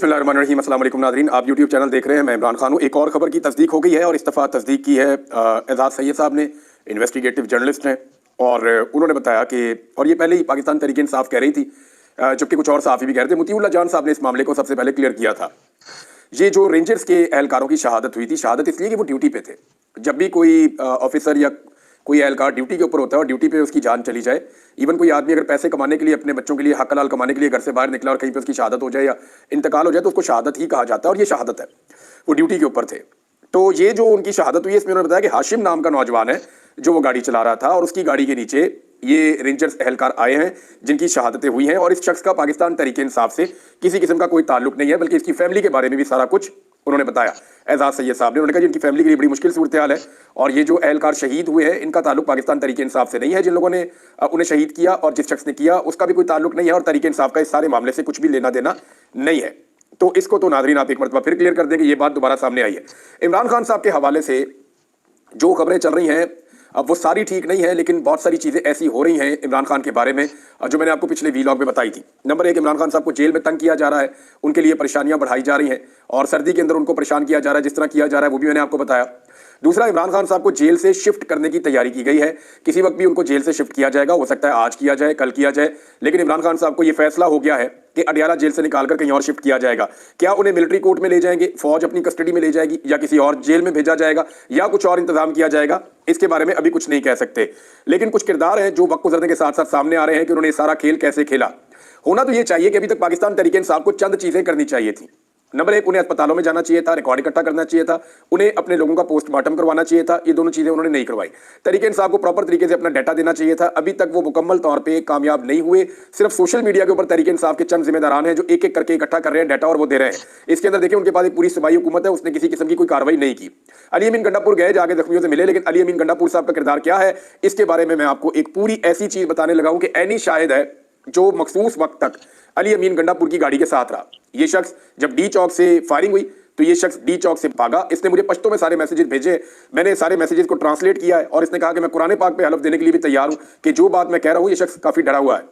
बिस्मिल्लाहिर्रहमानिर्रहीम। अस्सलाम वालेकुम नाज़रीन, आप यूट्यूब चैनल देख रहे हैं। मैं इमरान खान हूँ। एक और खबर की तस्दीक हो गई है और इस दफ़ा तस्दीक की है एजाज सैयद साहब ने, इन्वेस्टिगेटिव जर्नलिस्ट हैं, और उन्होंने बताया कि, और ये पहले ही पाकिस्तान तहरीक इंसाफ कह रही थी, जबकि कुछ और सहाफ़ी भी कह रहे थे। मुतीउल्लाह जान साहब ने इस मामले को सबसे पहले क्लियर किया था। ये जो रेंजर्स के एहलकारों की शहादत हुई थी, शहादत इसलिए कि वो ड्यूटी पे थे। जब भी कोई ऑफिसर या कोई एहलकार ड्यूटी के ऊपर होता है और ड्यूटी पे उसकी जान चली जाए, इवन कोई आदमी अगर पैसे कमाने के लिए, अपने बच्चों के लिए हक हलाल कमाने के लिए घर से बाहर निकला और कहीं पे उसकी शहादत हो जाए या इंतकाल हो जाए, तो उसको शहादत ही कहा जाता है, और ये शहादत है। वो ड्यूटी के ऊपर थे। तो ये जो उनकी शहादत हुई, इसमें उन्होंने बताया कि हाशिम नाम का नौजवान है जो वो गाड़ी चला रहा था, और उसकी गाड़ी के नीचे ये रेंजर्स एहलकार आए हैं जिनकी शहादतें हुई हैं। और इस शख्स का पाकिस्तान तहरीक इंसाफ से किसी किस्म का कोई ताल्लुक नहीं है, बल्कि इसकी फैमिली के बारे में भी सारा कुछ उन्होंने बताया। एजाज सैयद साहब ने उन्होंने कहा कि इनकी फैमिली के लिए बड़ी मुश्किल सूरत हाल है, और ये जो एहलकार शहीद हुए हैं इनका ताल्लुक पाकिस्तान तहरीक इंसाफ से नहीं है। जिन लोगों ने उन्हें शहीद किया और जिस शख्स ने किया उसका भी कोई ताल्लुक नहीं है, और तहरीक इंसाफ का इस सारे मामले से कुछ भी लेना देना नहीं है। तो इसको तो नाज़रीन आप एक मरतबा फिर क्लियर कर दें कि ये बात दोबारा सामने आई है। इमरान खान साहब के हवाले से जो खबरें चल रही हैं, अब वो सारी ठीक नहीं है, लेकिन बहुत सारी चीज़ें ऐसी हो रही हैं इमरान खान के बारे में जो मैंने आपको पिछले वीलॉग में बताई थी। नंबर 1, इमरान खान साहब को जेल में तंग किया जा रहा है, उनके लिए परेशानियां बढ़ाई जा रही हैं, और सर्दी के अंदर उनको परेशान किया जा रहा है जिस तरह किया जा रहा है, वो भी मैंने आपको बताया। दूसरा, इमरान खान साहब को जेल से शिफ्ट करने की तैयारी की गई है। किसी वक्त भी उनको जेल से शिफ्ट किया जाएगा, हो सकता है आज किया जाए, कल किया जाए, लेकिन इमरान खान साहब को यह फैसला हो गया है कि अडियाला जेल से निकालकर कहीं और शिफ्ट किया जाएगा। क्या उन्हें मिलिट्री कोर्ट में ले जाएंगे, फौज अपनी कस्टडी में ले जाएगी, या किसी और जेल में भेजा जाएगा, या कुछ और इंतजाम किया जाएगा, इसके बारे में अभी कुछ नहीं कह सकते। लेकिन कुछ किरदार हैं जो वक्त गुजरने के साथ साथ सामने आ रहे हैं कि उन्होंने सारा खेल कैसे खेला। होना तो ये चाहिए कि अभी तक पाकिस्तान तहरीक इंसाफ को चंद चीजें करनी चाहिए थी। नंबर 1, उन्हें अस्पतालों में जाना चाहिए था, रिकॉर्ड इकट्ठा करना चाहिए था, उन्हें अपने लोगों का पोस्टमार्टम करवाना चाहिए था। ये दोनों चीजें उन्होंने नहीं करवाई। तहरीक इंसाफ को प्रॉपर तरीके से अपना डाटा देना चाहिए था। अभी तक वो मुकम्मल तौर पे कामयाब नहीं हुए। सिर्फ सोशल मीडिया के ऊपर तहरीक इंसाफ के चंद जिम्मेदारान हैं जो एक एक करके इकट्ठा कर रहे हैं डाटा, और वो दे रहे हैं। इसके अंदर देखिए, उनके पास एक पूरी सूबाई हुकूमत है, उसने किसी किस्म की कोई कार्रवाई नहीं की। अली अमीन गंडापुर गए, जाके जख्मियों से मिले, लेकिन अली अमीन गंडापुर साहब का किरदार क्या है, इसके बारे में मैं आपको एक पूरी ऐसी चीज बताने लगा हूं कि ऐनी शायद है जो मखसूस वक्त तक अली अमीन गंडापुर की गाड़ी के साथ रहा। ये शख्स जब डी चौक से फायरिंग हुई तो ये शख्स डी चौक से भागा। इसने मुझे पश्तो में सारे मैसेजेस भेजे, मैंने सारे मैसेजेस को ट्रांसलेट किया है, और इसने कहा कि मैं कुरान पाक पे हलफ देने के लिए भी तैयार हूं कि जो बात मैं कह रहा हूं, ये शख्स काफी डरा हुआ है।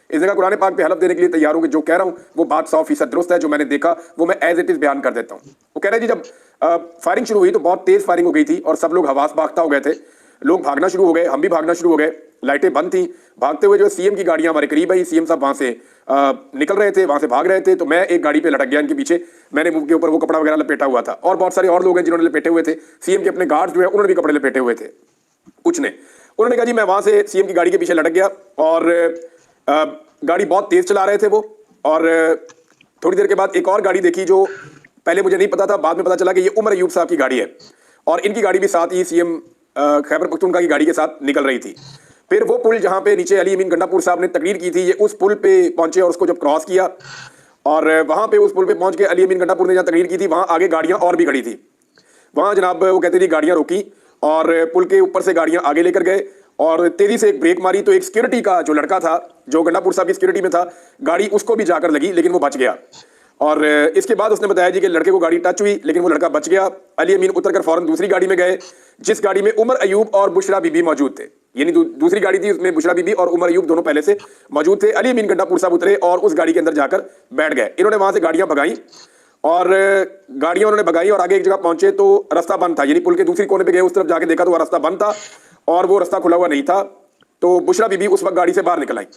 इसने कहा कुरान पाक पे हलफ देने के लिए तैयार हूं कि जो कह रहा हूं वो बात 100% दुरुस्त है, जो मैंने देखा वो मैं एज इट इज बयान कर देता हूं। वो कह रहे जी, जब फायरिंग शुरू हुई तो बहुत तेज फायरिंग हो गई थी और सब लोग हवास भागता हो गए थे, लोग भागना शुरू हो गए, हम भी भागना शुरू हो गए, लाइटें बंद थी। भागते हुए जो सीएम की गाड़ियां हमारे करीब आई, सीएम साहब वहां से निकल रहे थे, वहां से भाग रहे थे, तो मैं एक गाड़ी पे लटक गया इनके पीछे। मैंने मुंह के ऊपर वो कपड़ा वगैरह लपेटा हुआ था, और बहुत सारे और लोग हैं जिन्होंने लपेटे हुए थे। सीएम के अपने गार्ड जो है उन्होंने भी कपड़े लपेटे हुए थे कुछ ने। उन्होंने कहा जी मैं वहां से सीएम की गाड़ी के पीछे लटक गया, और गाड़ी बहुत तेज चला रहे थे वो। और थोड़ी देर के बाद एक और गाड़ी देखी जो पहले मुझे नहीं पता था, बाद में पता चला कि ये उमर अयूब साहब की गाड़ी है, और इनकी गाड़ी भी साथ ही सीएम खैबर पख्तूनख्वा की गाड़ी के साथ निकल रही थी। फिर वो पुल जहां पे नीचे अली अमीन गंडापुर साहब ने तकरीर की थी, ये उस पुल पे पहुंचे, और उसको जब क्रॉस किया और वहां पे उस पुल पे पहुंच के अली अमीन गंडापुर ने जहां तकरीर की थी वहां आगे गाड़ियां और भी खड़ी थी। वहां जनाब वो कहते थे गाड़ियां रोकी, और पुल के ऊपर से गाड़ियां आगे लेकर गए, और तेजी से एक ब्रेक मारी तो एक सिक्योरिटी का जो लड़का था जो गंडापुर साहब की सिक्योरिटी में था, गाड़ी उसको भी जाकर लगी, लेकिन वो बच गया। और इसके बाद उसने बताया जी कि लड़के को गाड़ी टच हुई, लेकिन वो लड़का बच गया। अली अमीन उतरकर फौरन दूसरी गाड़ी में गए, जिस गाड़ी में उमर अयूब और बुशरा बीबी मौजूद थे। यानी दूसरी गाड़ी थी, उसमें बुशरा बीबी और उमर अयूब दोनों पहले से मौजूद थे। अली अमीन गंडापुर साहब उतरे और उस गाड़ी के अंदर जाकर बैठ गए। इन्होंने वहां से गाड़ियां भगाई, और गाड़ियां उन्होंने भगाई, और आगे एक जगह पहुंचे तो रास्ता बंद था। यानी पुल के दूसरी कोने पे गए, उस तरफ जाके देखा तो वह रास्ता बंद था, और वो रास्ता खुला हुआ नहीं था। तो बुशरा बीबी उस वक्त गाड़ी से बाहर निकल आई,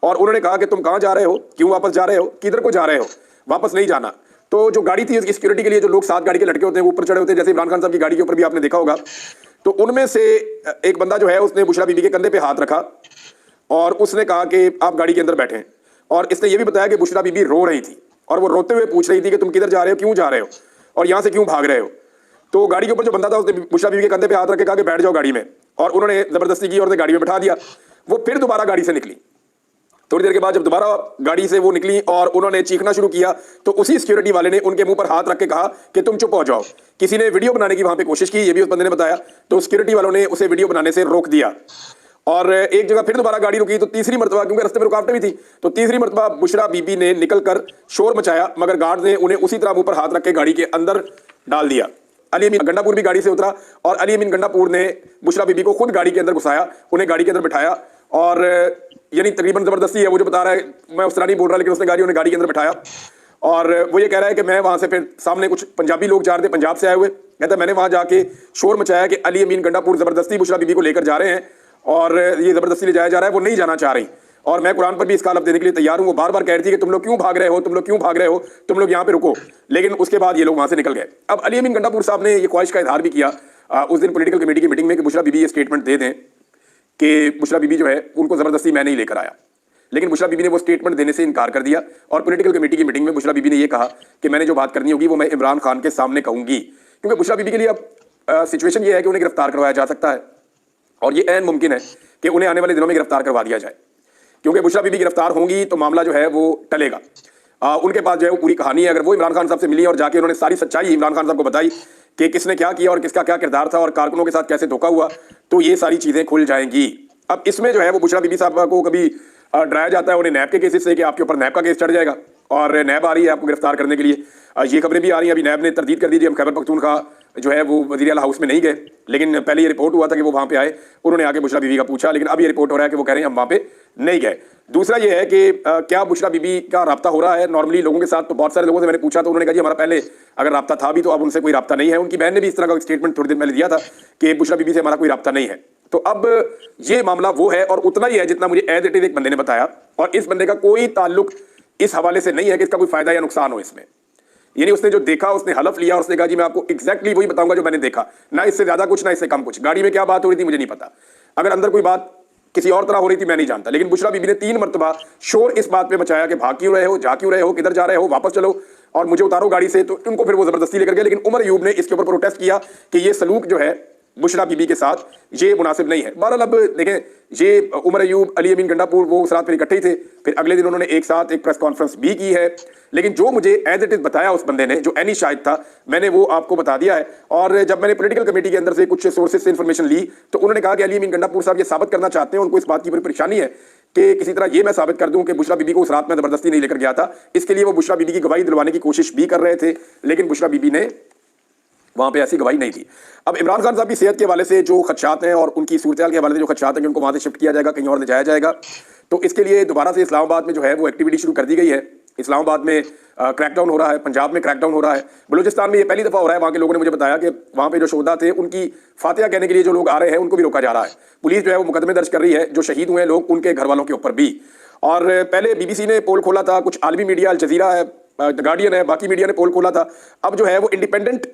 और उन्होंने कहा कि तुम कहां जा रहे हो, क्यों वापस जा रहे हो, किधर को जा रहे हो, वापस नहीं जाना। तो जो गाड़ी थी उसकी सिक्योरिटी के लिए जो लोग साथ गाड़ी के लटके होते हैं वो ऊपर चढ़े होते हैं, जैसे इमरान खान साहब की गाड़ी के ऊपर भी आपने देखा होगा। तो उनमें से एक बंदा जो है उसने बुशरा बीबी के कंधे पे हाथ रखा, और उसने कहा कि आप गाड़ी के अंदर बैठे। और इसने ये भी बताया कि बुशरा बीबी रो रही थी, और वो रोते हुए पूछ रही थी कि तुम किधर जा रहे हो, क्यों जा रहे हो, और यहाँ से क्यों भाग रहे हो। तो गाड़ी के ऊपर जो बंदा था उसने बुशरा बीबी के कंधे पे हाथ रख के कहा कि बैठ जाओ गाड़ी में, और उन्होंने जबरदस्ती की और उन्हें गाड़ी में बैठा दिया। वो फिर दोबारा गाड़ी से निकली। थोड़ी देर के बाद जब दोबारा गाड़ी से वो निकली और उन्होंने चीखना शुरू किया, तो उसी सिक्योरिटी वाले ने उनके मुंह पर हाथ रख के कहा कि तुम चुप हो जाओ। किसी ने वीडियो बनाने की वहां पे कोशिश की, ये भी उस बंदे ने बताया, तो सिक्योरिटी वालों ने उसे वीडियो बनाने से रोक दिया। और एक जगह फिर दोबारा गाड़ी रुकी, तो तीसरी मरतबा, क्योंकि रास्ते में रुकावटें भी थी, तो तीसरी मरतबा बुशरा बीबी ने निकलकर शोर मचाया, मगर गार्ड ने उन्हें उसी तरह मुंह पर हाथ रख के गाड़ी के अंदर डाल दिया। अली अमीन गंडापुर भी गाड़ी से उतरा, और अली अमीन गंडापुर ने बुशरा बीबी को खुद गाड़ी के अंदर घुसाया, उन्हें गाड़ी के अंदर बिठाया, और यानी तकरीबन जबरदस्ती है, वो जो बता रहा है, मैं उस तरह नहीं बोल रहा, लेकिन उसने गाड़ी के अंदर बिठाया। اور وہ یہ کہہ رہا ہے کہ میں وہاں سے پھر سامنے کچھ پنجابی لوگ جا رہے تھے پنجاب سے آئے ہوئے, کہتا ہے میں نے وہاں جا کے شور مچایا کہ علی امین گنڈا پور زبردستی بشرا بی بی کو لے کر جا رہے ہیں اور یہ زبردستی لے جایا جا رہا ہے, وہ نہیں جانا چاہ رہی, اور میں قرآن پر بھی اس کا لفظ دینے کے لیے تیار ہوں. وہ بار بار کہہ رہی تھی کہ تم لوگ کیوں بھاگ رہے ہو, تم لوگ کیوں بھاگ رہے ہو, تم لوگ یہاں پہ رکو, لیکن اس کے بعد یہ لوگ وہاں سے نکل گئے. اب علی امین گنڈا پور صاحب نے یہ خواہش کا اظہار بھی کیا اس دن پولیٹیکل کمیٹی کی میٹنگ میں کہ بشرا بی بی یہ اسٹیٹمنٹ دے دیں کہ بشرا بی بی جو ہے ان کو زبردستی میں نہیں لے کر آیا, لیکن بشرا بی بی نے وہ اسٹیٹمنٹ دینے سے انکار کر دیا. اور پولیٹیکل کمیٹی کی میٹنگ میں بشرا بی بی نے یہ کہا کہ میں نے جو بات کرنی ہوگی وہ میں عمران خان کے سامنے کہوں گی, کیونکہ بشرا بی بی کے لیے اب سچویشن یہ ہے کہ انہیں گرفتار کروایا جا سکتا ہے اور یہ عین ممکن ہے کہ انہیں آنے والے دنوں میں گرفتار کروا دیا جائے, کیونکہ بشرا بی بی گرفتار ہوں گی تو معاملہ جو ہے وہ ٹلے گا. ان کے پاس جو ہے وہ پوری کہانی ہے. اگر وہ عمران خان صاحب سے ملی اور جا کے انہوں نے ساری سچائی عمران خان صاحب کو بتائی کہ کس نے کیا کیا اور کس کا کیا کردار تھا اور کارکنوں کے ساتھ کیسے دھوکا ہوا, تو یہ ساری چیزیں کھل جائیں گی. اب اس میں جو ہے وہ بشرا بی بی صاحب کو کبھی ڈرایا جاتا ہے انہیں نیب کے کیسز سے کہ آپ کے اوپر نیب کا کیس چڑھ جائے گا اور نیب آ رہی ہے آپ کو گرفتار کرنے کے لیے. یہ خبریں بھی آ رہی ہیں, ابھی نیب نے تردید کر دی تھی, ہم خیبر پختونخوا جو ہے وہ وزیر اعلیٰ ہاؤس میں نہیں گئے, لیکن پہلے یہ رپورٹ ہوا تھا کہ وہ وہاں پہ آئے, انہوں نے آ کے بشرا بی بی کا پوچھا, لیکن اب یہ رپورٹ ہو رہا ہے کہ وہ کہہ رہے ہیں ہم وہاں پہ نہیں گئے. دوسرا یہ ہے کہ کیا بشرا بی بی کا رابطہ ہو رہا ہے نارملی لوگوں کے ساتھ, تو بہت سارے لوگوں سے میں نے پوچھا تو انہوں نے کہا جی ہمارا پہلے اگر رابطہ تھا بھی تو اب ان سے کوئی رابطہ نہیں ہے. ان کی بہن نے بھی اس طرح کا اسٹیٹمنٹ تھوڑی دیر پہلے دیا تھا کہ بشرا بی بی سے ہمارا کوئی رابطہ نہیں ہے. تو اب یہ معاملہ وہ ہے اور اتنا ہی ہے جتنا مجھے ایز اٹ از ایک بندے نے بتایا, اور اس بندے کا کوئی تعلق اس حوالے سے نہیں ہے کہ اس کا کوئی فائدہ یا نقصان ہو اس میں. یعنی اس نے جو دیکھا اس نے حلف لیا اور اس نے کہا جی میں آپ کو ایگزیکٹلی وہی بتاؤں گا جو میں نے دیکھا, نہ اس سے زیادہ کچھ نہ اس سے کم کچھ. گاڑی میں کیا بات ہو رہی تھی مجھے نہیں پتا, اگر اندر کوئی بات کسی اور طرح ہو رہی تھی میں نہیں جانتا, لیکن بشرا بی بی نے 3 مرتبہ شور اس بات پہ مچایا کہ بھاگ کیوں رہے ہو, جا کیوں رہے ہو, کدھر جا رہے ہو, واپس چلو اور مجھے اتارو گاڑی سے. تو ان کو پھر وہ زبردستی لے کر گئے, لیکن عمر ایوب نے اس کے اوپر پروٹیسٹ کیا کہ یہ سلوک جو ہے بشرا بی بی کے ساتھ یہ مناسب نہیں ہے. بہرحال اب دیکھیں یہ عمر ایوب علی امین گنڈا پور وہ اس رات پھر اکٹھے ہی تھے, پھر اگلے دن انہوں نے ایک ساتھ ایک پریس کانفرنس بھی کی ہے, لیکن جو مجھے ایز اٹ از بتایا اس بندے نے جو اینی شاہد تھا میں نے وہ آپ کو بتا دیا ہے. اور جب میں نے پولیٹیکل کمیٹی کے اندر سے کچھ سورسز سے انفارمیشن لی تو انہوں نے کہا کہ علی امین گنڈا پور صاحب یہ ثابت کرنا چاہتے ہیں, ان کو اس بات کی بڑی پریشانی ہے کہ کسی طرح یہ میں ثابت کر دوں کہ بشرا بی بی کو اس رات میں زبردستی نہیں لے کر گیا تھا, اس کے لیے وہ بشرا بی بی کی گواہی دلوانے کی کوشش بھی کر رہے تھے, لیکن بشرا بی بی نے وہاں پہ ایسی گواہی نہیں تھی. اب عمران خان صاحب کی صحت کے حوالے سے جو خدشات ہیں اور ان کی صورتحال کے حوالے سے جو خدشات ہیں کہ ان کو وہاں سے شفٹ کیا جائے گا, کہیں اور لے جایا جائے گا, تو اس کے لیے دوبارہ سے اسلام آباد میں جو ہے وہ ایکٹیویٹی شروع کر دی گئی ہے. اسلام آباد میں کریک ڈاؤن ہو رہا ہے, پنجاب میں کریک ڈاؤن ہو رہا ہے, بلوچستان میں یہ پہلی دفعہ ہو رہا ہے. وہاں کے لوگوں نے مجھے بتایا کہ وہاں پہ جو شہدا تھے ان کی فاتحہ کہنے کے لیے جو لوگ آ رہے ہیں ان کو بھی روکا جا رہا ہے. پولیس جو ہے وہ مقدمے درج کر رہی ہے, جو شہید ہوئے ہیں لوگ ان کے گھر والوں کے اوپر بھی. اور پہلے بی بی سی نے پول کھولا تھا, کچھ عالمی میڈیا الجزیرہ ہے, گارڈین ہے, باقی میڈیا نے پول کھولا تھا. اب جو ہے وہ انڈیپینڈنٹ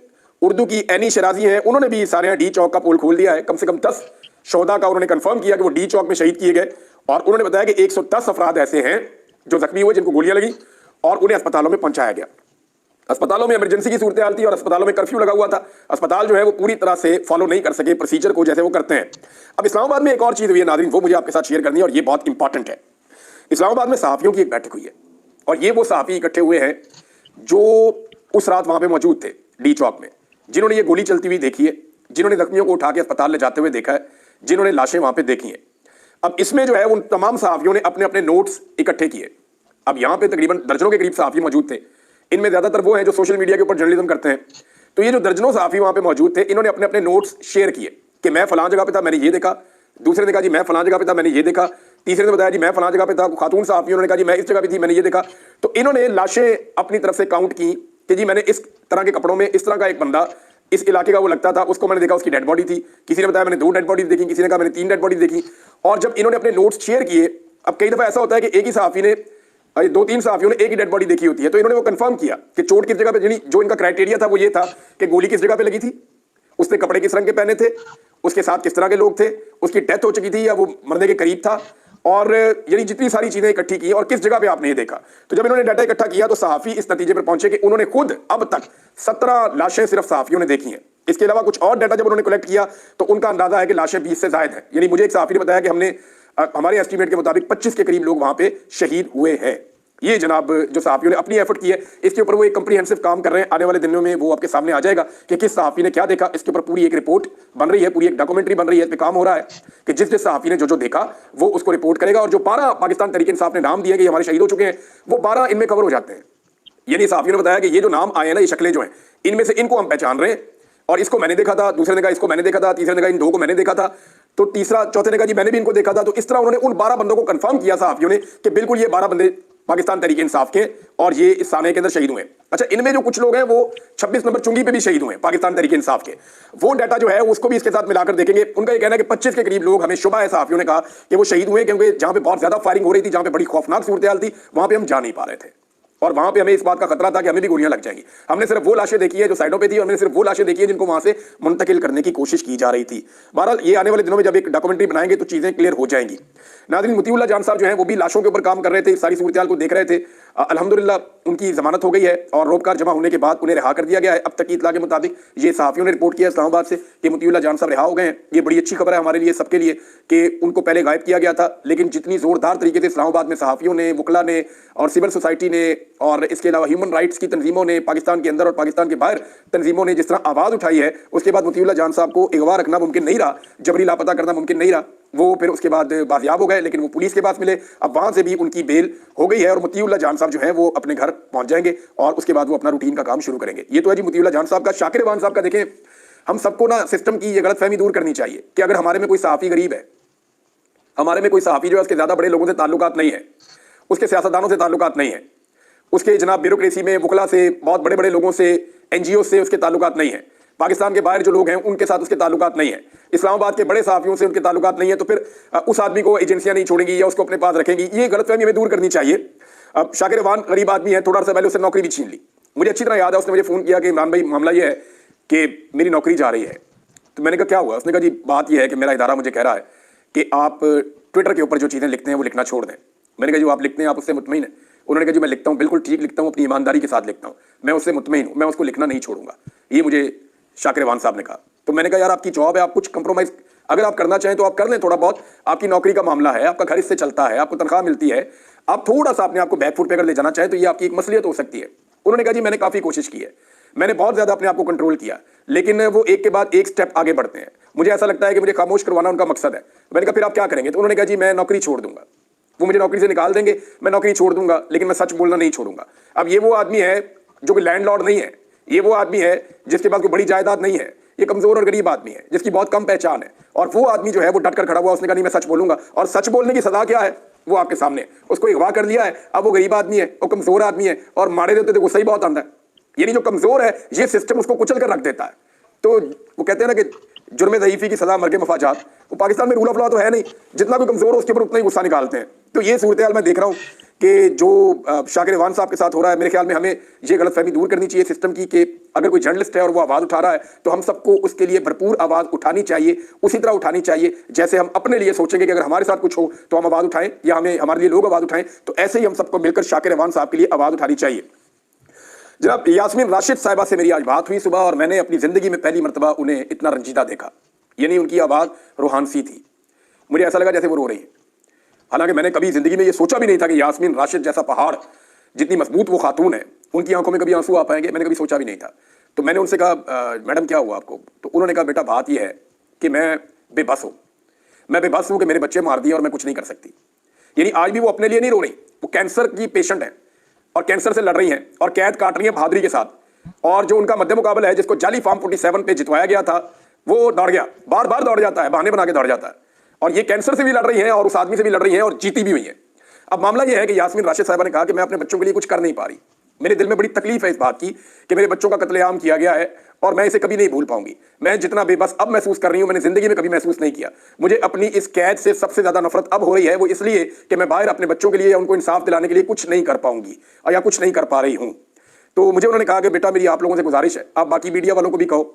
اردو کی اینی شرازی ہیں, انہوں نے بھی سارے ڈی چوک کا پول کھول دیا ہے. کم سے کم 10 شہدا کا انہوں نے کنفرم کیا کہ وہ ڈی چوک میں شہید کیے گئے, اور انہوں نے بتایا کہ 110 افراد ایسے ہیں جو زخمی ہوئے جن کو گولیاں لگیں اور انہیں اسپتالوں میں پہنچایا گیا. اسپتالوں میں ایمرجنسی کی صورتحال تھی اور اسپتالوں میں کرفیو لگا ہوا تھا. اسپتال جو ہے وہ پوری طرح سے فالو نہیں کر سکے پروسیجر کو جیسے وہ کرتے ہیں. اب اسلام آباد میں ایک اور چیز ہوئی ہے ناظرین, وہ مجھے آپ کے ساتھ شیئر کرنی ہے اور یہ بہت امپورٹنٹ ہے. اسلام آباد میں صحافیوں کی ایک بیٹھک ہوئی ہے, اور یہ وہ صحافی اکٹھے ہوئے ہیں جو اس رات وہاں پہ موجود تھے ڈی چوک میں, جنہوں نے یہ گولی چلتی ہوئی دیکھی ہے, جنہوں نے زخمیوں کو اٹھا کے اسپتال لے جاتے ہوئے دیکھا ہے, جنہوں نے لاشیں وہاں پہ دیکھی ہیں. اب اس میں جو ہے ان تمام صحافیوں نے اپنے اپنے نوٹس اکٹھے کیے. اب یہاں پہ تقریباً درجنوں کے قریب صحافی موجود تھے, ان میں زیادہ تر وہ ہیں جو سوشل میڈیا کے اوپر جرنلزم کرتے ہیں. تو یہ جو درجنوں صحافی وہاں پہ موجود تھے, انہوں نے اپنے اپنے نوٹس شیئر کیے کہ میں فلاں جگہ پہ تھا میں نے یہ دیکھا, دوسرے نے کہا جی میں فلاں جگہ پہ تھا میں نے یہ دیکھا, تیسرے نے بتایا جی میں فلاں جگہ پہ تھا, خاتون صحافی انہوں نے کہا جی میں اس جگہ پہ تھی میں نے یہ دیکھا. تو انہوں نے لاشیں اپنی طرف سے کاؤنٹ کی کہ جی میں نے اس طرح کے کپڑوں میں اس طرح کا ایک بندہ اس علاقے کا وہ لگتا تھا, اس کو میں نے دیکھا اس کی ڈیڈ باڈی تھی, کسی نے بتایا میں نے 2 ڈیڈ باڈیز دیکھی, کسی نے کہا میں نے 3 ڈیڈ باڈیز دیکھی. اور جب انہوں نے اپنے نوٹس شیئر کیے, اب کئی دفعہ ایسا ہوتا ہے کہ ایک ہی صحافی نے 2-3 صحافیوں نے ایک ہی ڈیڈ باڈی دیکھی ہوتی ہے, تو انہوں نے وہ کنفرم کیا کہ چوٹ کس جگہ پہ, یعنی جو ان کا کرائٹیریا تھا وہ یہ تھا کہ گولی کس جگہ پہ لگی تھی, اس نے کپڑے کس رنگ کے پہنے تھے, اس کے ساتھ کس طرح کے لوگ تھے, اس کی ڈیتھ ہو چکی تھی یا وہ مرنے کے قریب تھا, اور یعنی جتنی ساری چیزیں اکٹھی کی اور کس جگہ پہ آپ نے یہ دیکھا. تو جب انہوں نے ڈیٹا اکٹھا کیا تو صحافی اس نتیجے پر پہنچے کہ انہوں نے خود اب تک 17 لاشیں صرف صحافیوں نے دیکھی ہیں. اس کے علاوہ کچھ اور ڈیٹا جب انہوں نے کلیکٹ کیا تو ان کا اندازہ ہے کہ لاشیں 20 سے زائد ہیں. یعنی مجھے ایک صحافی نے بتایا کہ ہم نے ہمارے ایسٹیمیٹ کے مطابق 25 کے قریب لوگ وہاں پہ شہید ہوئے ہیں. یہ جناب جو صحافیوں نے اپنی ایفرٹ کی ہے, اس کے اوپر وہ ایک کمپریہنسو کام کر رہے ہیں. آنے والے دنوں میں وہ آپ کے سامنے آ جائے گا کہ کس صحافی نے کیا دیکھا. اس کے اوپر پوری ایک رپورٹ بن رہی ہے, پوری ایک ڈاکومنٹری بن رہی ہے, اس پہ کام ہو رہا ہے کہ جس صحافی نے جو دیکھا وہ اس کو رپورٹ کرے گا. اور جو 12 پاکستان تحریک انصاف نے نام دیے کہ ہمارے شہید ہو چکے ہیں, وہ 12 ان میں کور ہو جاتے ہیں. یعنی صحافیوں نے بتایا کہ یہ جو نام آئے ہیں نا, یہ شکلیں جو ہیں, ان میں سے ان کو ہم پہچان رہے ہیں, اور اس کو میں نے دیکھا تھا, دوسرے نے کہا اس کو میں نے دیکھا تھا, تیسرے نے کہا ان 2 کو میں نے دیکھا تھا, تو چوتھے نے کہا جی میں نے بھی ان کو دیکھا تھا. تو اس طرح انہوں نے ان 12 بندوں کو کنفرم کیا صحافیوں نے کہ بالکل یہ 12 بندے पाकिस्तान तहरीक इंसाफ के, और ये इस साने के अंदर शहीद हुए। अच्छा, इनमें जो कुछ लोग हैं वो 26 नंबर चुंगी पे भी शहीद हुए पाकिस्तान तहरीक इंसाफ के। वो डाटा जो है उसको भी इसके साथ मिलाकर देखेंगे। उनका ये कहना है कि 25 के करीब लोग, हमें शुबा है सहाफियों ने कहा कि वो शहीद हुए क्योंकि जहां पे बहुत ज्यादा फायरिंग हो रही थी, जहां पे बड़ी खौफनाक सूरत हाल थी, वहां पे हम जा नहीं पा रहे थे, और वहां पे हमें इस बात का खतरा था कि हमें भी गोलियां लग जाएंगी। हमने सिर्फ वो लाशें देखी है जो साइडों पे थी, और हमने सिर्फ वो लाशें देखी है जिनको वहां से मुंतकिल करने की कोशिश की जा रही थी। बहरहाल ये आने वाले दिनों में जब एक डॉक्यूमेंट्री बनाएंगे तो चीजें क्लियर हो जाएंगी। नाज़रीन, मतीउल्लाह जान साहब जो हैं वो भी लाशों के ऊपर काम कर रहे थे, सारी सूरत को देख रहे थे। अल्हम्दुलिल्लाह उनकी जमानत हो गई है और रोबकार जमा होने के बाद उन्हें रिहा कर दिया गया है। अब तक की इत्तला के मुताबिक ये सहाफियों ने रिपोर्ट किया इस्लामाबाद से कि मतीउल्लाह जान साहब रिहा हो गए हैं। ये बड़ी अच्छी खबर है हमारे लिए, सबके लिए, कि उनको पहले गायब किया गया था, लेकिन जितनी जोरदार तरीके से इस्लामाबाद में सहाफियों ने, वकला ने और सिविल सोसाइटी ने और इसके अलावा ह्यूमन राइट्स की तंजीमों ने, पाकिस्तान के अंदर और पाकिस्तान के बाहर तंजीमों ने जिस तरह आवाज़ उठाई है, उसके बाद मतीउल्लाह जान साहब को अगवा रखना मुमकिन नहीं रहा, जबरी लापता करना मुमकिन नहीं रहा। वो फिर उसके बाद बाजियाब हो गए, लेकिन वो पुलिस के पास मिले। अब वहां से भी उनकी बेल हो गई है और मतीउल्लाह जान साहब जो है वो अपने घर पहुंच जाएंगे और उसके बाद वो अपना रूटीन का काम शुरू करेंगे। ये तो है जी मतीउल्लाह जान साहब का। शाकिर इवान साहब का देखें, हम सबको ना सिस्टम की ये गलतफहमी दूर करनी चाहिए कि अगर हमारे में कोई सहाफ़ी गरीब है, हमारे में कोई सहाफ़ी जो है उसके ज़्यादा बड़े लोगों से ताल्लुकात नहीं है, उसके सियासतदानों से ताल्लुकात नहीं है, उसके जनाब ब्यूरोक्रेसी में वकला से, बहुत बड़े बड़े लोगों से, NGO से उसके ताल्लुकात नहीं है, पाकिस्तान के बाहर जो लोग हैं उनके साथ उसके ताल्लुकात नहीं है, इस्लामाबाद के बड़े सहाफ़ियों से उनके ताल्लुकात नहीं है, तो फिर उस आदमी को एजेंसियां नहीं छोड़ेंगी या उसको अपने पास रखेंगी। ये गलतफहमी हमें दूर करनी चाहिए। अब शाकिर इवान गरीब आदमी है, थोड़ा सा पहले उससे नौकरी भी छीन ली। मुझे अच्छी तरह याद है, उसने मुझे फ़ोन किया कि इमरान भाई मामला ये है कि मेरी नौकरी जा रही है। तो मैंने कहा क्या हुआ? उसने कहा जी बात यह है कि मेरा इदारा मुझे कह रहा है कि आप ट्विटर के ऊपर जो चीज़ें लिखते हैं वो लिखना छोड़ दें। मैंने कहा जो आप लिखते हैं आप उससे मुतमईन हैं? उन्होंने कहा जी मैं लिखता हूँ, बिल्कुल ठीक लिखता हूँ, अपनी ईमानदारी के साथ लिखता हूँ, मैं उससे मुतमईन हूँ, मैं उसको लिखना नहीं छोड़ूंगा। ये मुझे शाकिर इवान साहब ने कहा। तो मैंने कहा यार आपकी जॉब है, आप कुछ कंप्रोमाइज़ अगर आप करना चाहें तो आप कर लें, थोड़ा बहुत आपकी नौकरी का मामला है, आपका घर इससे चलता है, आपको तनख्वाह मिलती है, आप थोड़ा सा अपने आपको बैक फुट पे अगर ले जाना चाहें तो ये आपकी एक मसलियत हो सकती है। उन्होंने कहा जी मैंने काफ़ी कोशिश की है, मैंने बहुत ज़्यादा अपने आप को कंट्रोल किया, लेकिन वो एक के बाद एक स्टेप आगे बढ़ते हैं। मुझे ऐसा लगता है कि मुझे खामोश करवाना उनका मकसद है। मैंने कहा फिर आप क्या करेंगे? तो उन्होंने कहा जी मैं नौकरी छोड़ दूंगा, वो मुझे नौकरी से निकाल देंगे, मैं नौकरी छोड़ दूंगा, लेकिन मैं सच बोलना नहीं छोड़ूंगा। अब ये वो आदमी है जो कि लैंडलॉर्ड नहीं है, ये वो आदमी है जिसके पास कोई बड़ी जायदाद नहीं है, ये कमजोर और गरीब आदमी है जिसकी बहुत कम पहचान है, और वो आदमी जो है वो डट कर खड़ा हुआ, उसने कहा नहीं मैं सच बोलूंगा। और सच बोलने की सजा क्या है वो आपके सामने, उसको अगवा कर लिया है। अब वो गरीब आदमी है, वो कमजोर आदमी है, और मारे देते तो गुस्सा ही बहुत आता है। यानी जो कमजोर है ये सिस्टम उसको कुचल कर रख देता है। तो वो कहते हैं ना कि जुर्म ज़ईफ़ी की सजा मर्ग मफाजात। वो पाकिस्तान में रूल ऑफ लॉ तो है नहीं, जितना कोई कमजोर हो उसके ऊपर उतना ही गुस्सा निकालते हैं। तो ये सूरत हाल मैं देख रहा हूँ कि जो शाकिर इवान साहब के साथ हो रहा है, मेरे ख्याल में हमें ये गलतफहमी दूर करनी चाहिए सिस्टम की कि अगर कोई जर्नलिस्ट है और वो आवाज़ उठा रहा है तो हम सबको उसके लिए भरपूर आवाज़ उठानी चाहिए, उसी तरह उठानी चाहिए जैसे हम अपने लिए सोचेंगे कि अगर हमारे साथ कुछ हो तो हम आवाज़ उठाएं या हमें हमारे लिए लोग आवाज़ उठाएं, तो ऐसे ही हम सबको मिलकर शाकिर इवान साहब के लिए आवाज़ उठानी चाहिए। जनाब यास्मीन राशिद साहिबा से मेरी आज बात हुई सुबह, और मैंने अपनी ज़िंदगी में पहली मरतबा उन्हें इतना रंजीदा देखा। यानी उनकी आवाज़ रूहानसी थी, मुझे ऐसा लगा जैसे वो रो रही है। हालांकि मैंने कभी ज़िंदगी में ये सोचा भी नहीं था कि यास्मीन राशिद जैसा पहाड़, जितनी मजबूत वो खातून है, उनकी आंखों में कभी आंसू आ पाएंगे, मैंने कभी सोचा भी नहीं था। तो मैंने उनसे कहा मैडम क्या हुआ आपको? तो उन्होंने कहा बेटा बात यह है कि मैं बेबस हूँ, मैं बेबस हूँ कि मेरे बच्चे मार दिए और मैं कुछ नहीं कर सकती। यानी आज भी वो अपने लिए नहीं रो रही, वो कैंसर की पेशेंट है और कैंसर से लड़ रही हैं और कैद काट रही हैं बहादुरी के साथ, और जो उनका मध्य मुकाबला है जिसको जाली फार्म 47 पे जितवाया गया था वो दौड़ गया, बार बार दौड़ जाता है, बहाने बना के दौड़ जाता है, और ये कैंसर से भी लड़ रही हैं और उस आदमी से भी लड़ रही हैं और जीती भी हुई है। अब मामला ये है कि यास्मीन राशिद साहिबा ने कहा कि मैं अपने बच्चों के लिए कुछ कर नहीं पा रही, मेरे दिल में बड़ी तकलीफ है इस बात की कि मेरे बच्चों का कत्लेआम किया गया है और मैं इसे कभी नहीं भूल पाऊंगी। मैं जितना बेबस अब महसूस कर रही हूं मैंने जिंदगी में कभी महसूस नहीं किया। मुझे अपनी इस कैद से सबसे ज्यादा नफरत अब हो रही है, वो इसलिए कि मैं बाहर अपने बच्चों के लिए उनको इंसाफ दिलाने के लिए कुछ नहीं कर पाऊंगी या कुछ नहीं कर पा रही हूं। तो मुझे उन्होंने कहा कि बेटा मेरी आप लोगों से गुजारिश है, आप बाकी मीडिया वालों को भी कहो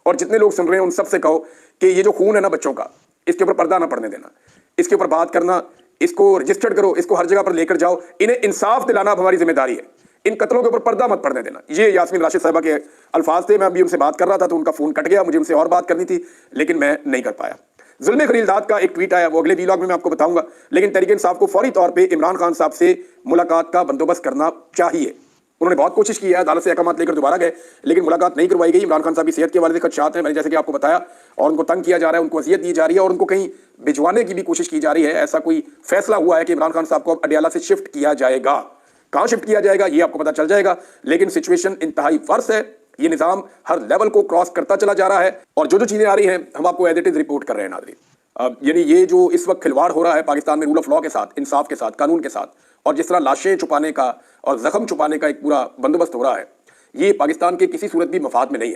और जितने लोग सुन रहे हैं उन सबसे कहो कि ये जो खून है ना बच्चों का, इसके ऊपर पर्दा ना पड़ने देना, इसके ऊपर बात करना, इसको रजिस्टर्ड करो, इसको हर जगह पर लेकर जाओ, इन्हें इंसाफ दिलाना अब हमारी जिम्मेदारी है, इन कत्लों के ऊपर पर्दा मत पड़ने देना। ये यास्मीन राशिद साहिबा के अल्फाज थे। मैं अभी उनसे बात कर रहा था तो उनका फोन कट गया, मुझे उनसे और बात करनी थी लेकिन मैं नहीं कर पाया। जुल्म खलीलदाद का एक ट्वीट आया, वो अगले व्लॉग में मैं आपको बताऊंगा, लेकिन तहरीक इंसाफ को फौरी तौर पर इमरान खान साहब से मुलाकात का बंदोबस्त करना चाहिए। उन्होंने बहुत कोशिश की है, अदालत से अहकाम लेकर दोबारा गए लेकिन मुलाकात नहीं करवाई गई। इमरान खान साहब की सेहत के हवाले से खदशात हैं, मैंने जैसे कि आपको बताया, और उनको तंग किया जा रहा है, उनको अजियत दी जा रही है और उनको कहीं भिजवाने की भी कोशिश की जा रही है। ऐसा कोई फैसला हुआ है कि इमरान खान साहब को अब अडियाला से शिफ्ट किया जाएगा। कहाँ शिफ्ट किया जाएगा ये आपको पता चल जाएगा, लेकिन सिचुएशन इंतहाई वर्स है। ये निज़ाम हर लेवल को क्रॉस करता चला जा रहा है और जो जो चीज़ें आ रही हैं हम आपको एज इट इज़ रिपोर्ट कर रहे हैं। नाज़रीन, یعنی یہ جو اس وقت کھلواڑ ہو رہا ہے پاکستان میں رول آف لاء کے ساتھ، انصاف کے ساتھ، قانون کے ساتھ، اور جس طرح لاشیں چھپانے کا اور زخم چھپانے کا ایک پورا بندوبست ہو رہا ہے، یہ پاکستان کے کسی صورت بھی مفاد میں نہیں ہے۔